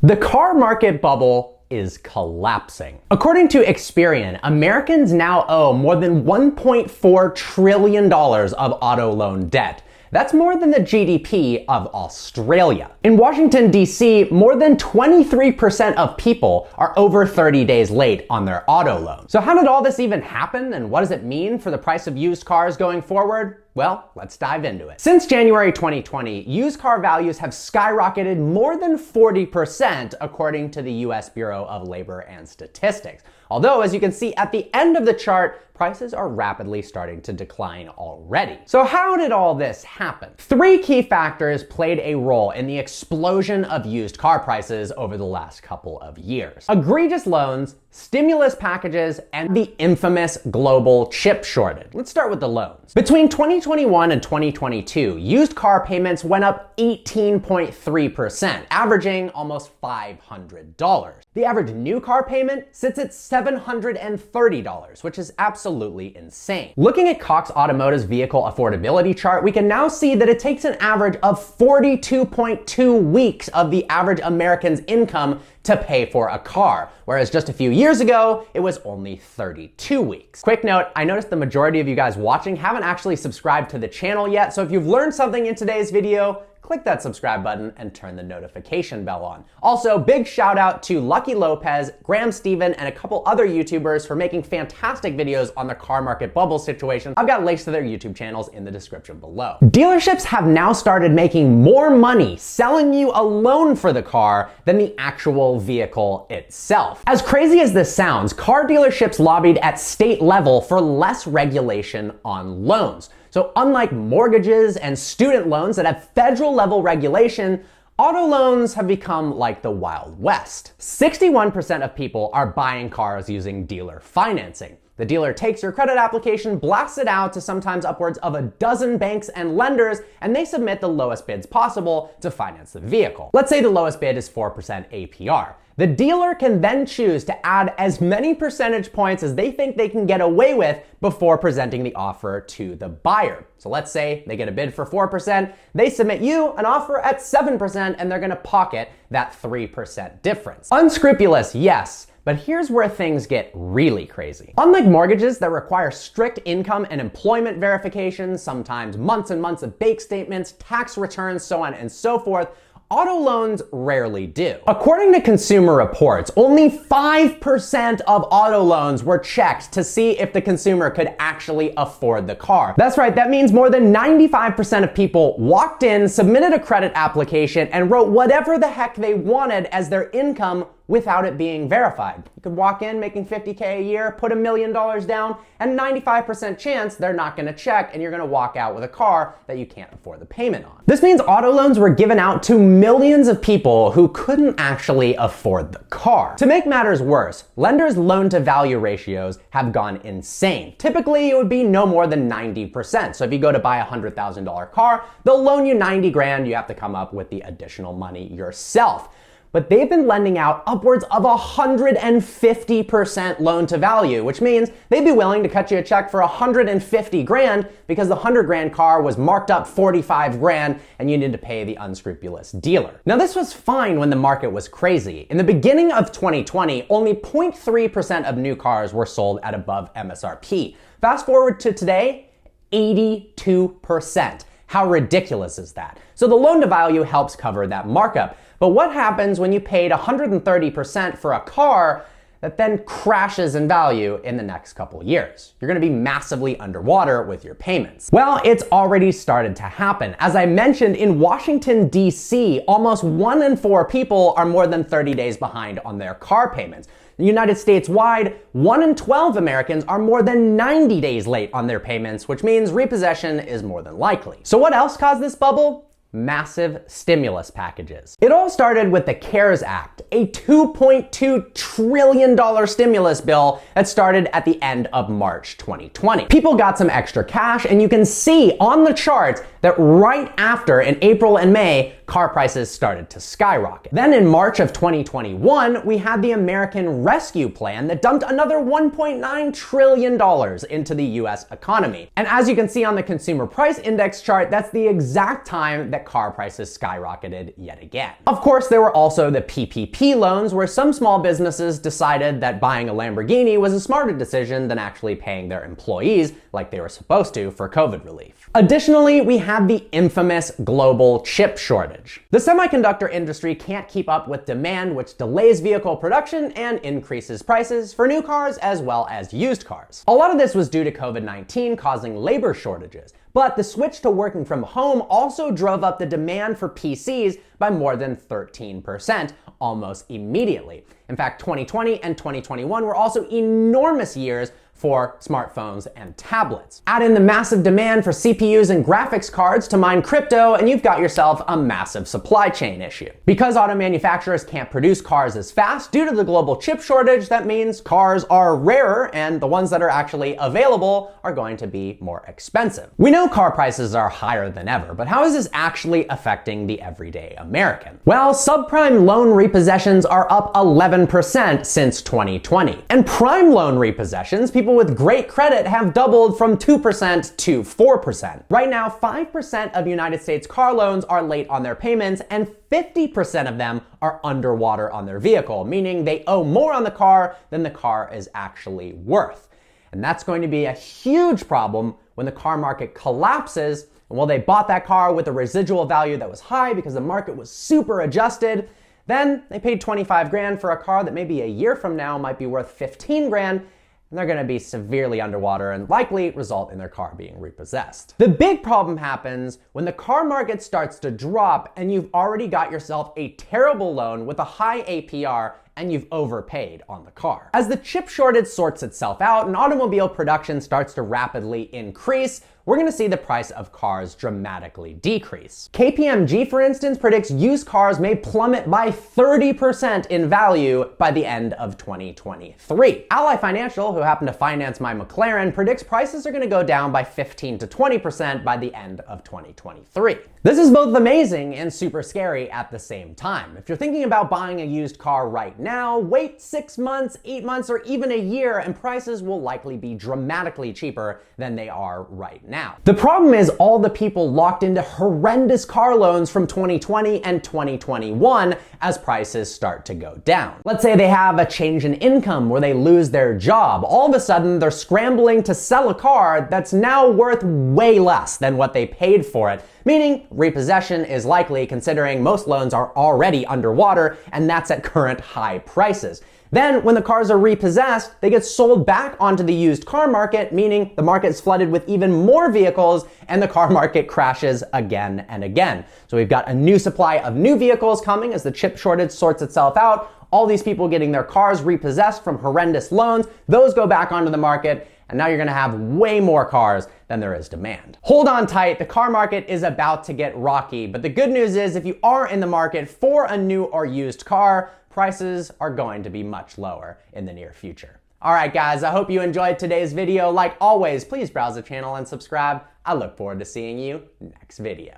The car market bubble is collapsing. According to Experian, Americans now owe more than $1.4 trillion of auto loan debt. That's more than the GDP of Australia. In Washington, D.C., more than 23% of people are over 30 days late on their auto loan. So how did all this even happen, and what does it mean for the price of used cars going forward? Well, let's dive into it. Since January 2020, used car values have skyrocketed more than 40%, according to the US Bureau of Labor and Statistics. Although, as you can see at the end of the chart, prices are rapidly starting to decline already. So how did all this happen? Three key factors played a role in the explosion of used car prices over the last couple of years: egregious loans, stimulus packages, and the infamous global chip shortage. Let's start with the loans. Between 2021 and 2022, used car payments went up 18.3%, averaging almost $500. The average new car payment sits at $730, which is absolutely insane. Looking at Cox Automotive's vehicle affordability chart, we can now see that it takes an average of 42.2 weeks of the average American's income to pay for a car, whereas just a few years ago, it was only 32 weeks. Quick note, I noticed the majority of you guys watching haven't actually subscribed to the channel yet, so if you've learned something in today's video, click that subscribe button and turn the notification bell on. Also, big shout out to Lucky Lopez, Graham Stephen, and a couple other YouTubers for making fantastic videos on the car market bubble situation. I've got links to their YouTube channels in the description below. Dealerships have now started making more money selling you a loan for the car than the actual vehicle itself. As crazy as this sounds, car dealerships lobbied at state level for less regulation on loans. So unlike mortgages and student loans that have federal level regulation, auto loans have become like the Wild West. 61% of people are buying cars using dealer financing. The dealer takes your credit application, blasts it out to sometimes upwards of a dozen banks and lenders, and they submit the lowest bids possible to finance the vehicle. Let's say the lowest bid is 4% APR. The dealer can then choose to add as many percentage points as they think they can get away with before presenting the offer to the buyer. So let's say they get a bid for 4%, they submit you an offer at 7%, and they're gonna pocket that 3% difference. Unscrupulous, yes. But here's where things get really crazy. Unlike mortgages that require strict income and employment verifications, sometimes months and months of bank statements, tax returns, so on and so forth, auto loans rarely do. According to Consumer Reports, only 5% of auto loans were checked to see if the consumer could actually afford the car. That's right, that means more than 95% of people walked in, submitted a credit application, and wrote whatever the heck they wanted as their income without it being verified. You could walk in making $50K a year, put $1 million down, and 95% chance they're not gonna check, and you're gonna walk out with a car that you can't afford the payment on. This means auto loans were given out to millions of people who couldn't actually afford the car. To make matters worse, lenders' loan-to-value ratios have gone insane. Typically, it would be no more than 90%. So if you go to buy a $100,000 car, they'll loan you 90 grand, you have to come up with the additional money yourself. But they've been lending out upwards of 150% loan to value, which means they'd be willing to cut you a check for 150 grand because the 100 grand car was marked up 45 grand and you need to pay the unscrupulous dealer. Now this was fine when the market was crazy. In the beginning of 2020, only 0.3% of new cars were sold at above MSRP. Fast forward to today, 82%. How ridiculous is that? So the loan to value helps cover that markup. But what happens when you paid 130% for a car that then crashes in value in the next couple years? You're gonna be massively underwater with your payments. Well, it's already started to happen. As I mentioned, in Washington, D.C., almost 1 in 4 people are more than 30 days behind on their car payments. In the United States wide, 1 in 12 Americans are more than 90 days late on their payments, which means repossession is more than likely. So what else caused this bubble? Massive stimulus packages. It all started with the CARES Act, a $2.2 trillion stimulus bill that started at the end of March 2020. People got some extra cash, and you can see on the charts that right after, in April and May, car prices started to skyrocket. Then in March of 2021, we had the American Rescue Plan that dumped another $1.9 trillion into the US economy. And as you can see on the Consumer Price Index chart, that's the exact time that car prices skyrocketed yet again. Of course, there were also the PPP loans, where some small businesses decided that buying a Lamborghini was a smarter decision than actually paying their employees like they were supposed to for COVID relief. Additionally, we had the infamous global chip shortage. The semiconductor industry can't keep up with demand, which delays vehicle production and increases prices for new cars as well as used cars. A lot of this was due to COVID-19 causing labor shortages, but the switch to working from home also drove up the demand for PCs by more than 13%, almost immediately. In fact, 2020 and 2021 were also enormous years for smartphones and tablets. Add in the massive demand for CPUs and graphics cards to mine crypto, and you've got yourself a massive supply chain issue. Because auto manufacturers can't produce cars as fast due to the global chip shortage, that means cars are rarer, and the ones that are actually available are going to be more expensive. We know car prices are higher than ever, but how is this actually affecting the everyday American? Well, subprime loan repossessions are up 11% since 2020. And prime loan repossessions, people with great credit, have doubled from 2% to 4%. Right now, 5% of United States car loans are late on their payments, and 50% of them are underwater on their vehicle, meaning they owe more on the car than the car is actually worth. And that's going to be a huge problem when the car market collapses. And while they bought that car with a residual value that was high because the market was super adjusted, then they paid 25 grand for a car that maybe a year from now might be worth 15 grand, and they're going to be severely underwater and likely result in their car being repossessed. The big problem happens when the car market starts to drop and you've already got yourself a terrible loan with a high APR and you've overpaid on the car. As the chip shortage sorts itself out and automobile production starts to rapidly increase, we're gonna see the price of cars dramatically decrease. KPMG, for instance, predicts used cars may plummet by 30% in value by the end of 2023. Ally Financial, who happened to finance my McLaren, predicts prices are gonna go down by 15 to 20% by the end of 2023. This is both amazing and super scary at the same time. If you're thinking about buying a used car right now, wait 6 months, 8 months, or even a year, and prices will likely be dramatically cheaper than they are right now. The problem is all the people locked into horrendous car loans from 2020 and 2021 as prices start to go down. Let's say they have a change in income where they lose their job. All of a sudden, they're scrambling to sell a car that's now worth way less than what they paid for it, meaning repossession is likely considering most loans are already underwater, and that's at current high prices. Then, when the cars are repossessed, they get sold back onto the used car market, meaning the market's flooded with even more vehicles and the car market crashes again and again. So we've got a new supply of new vehicles coming as the chip shortage sorts itself out. All these people getting their cars repossessed from horrendous loans, those go back onto the market, and now you're gonna have way more cars than there is demand. Hold on tight, the car market is about to get rocky, but the good news is if you are in the market for a new or used car, prices are going to be much lower in the near future. All right, guys, I hope you enjoyed today's video. Like always, please browse the channel and subscribe. I look forward to seeing you next video.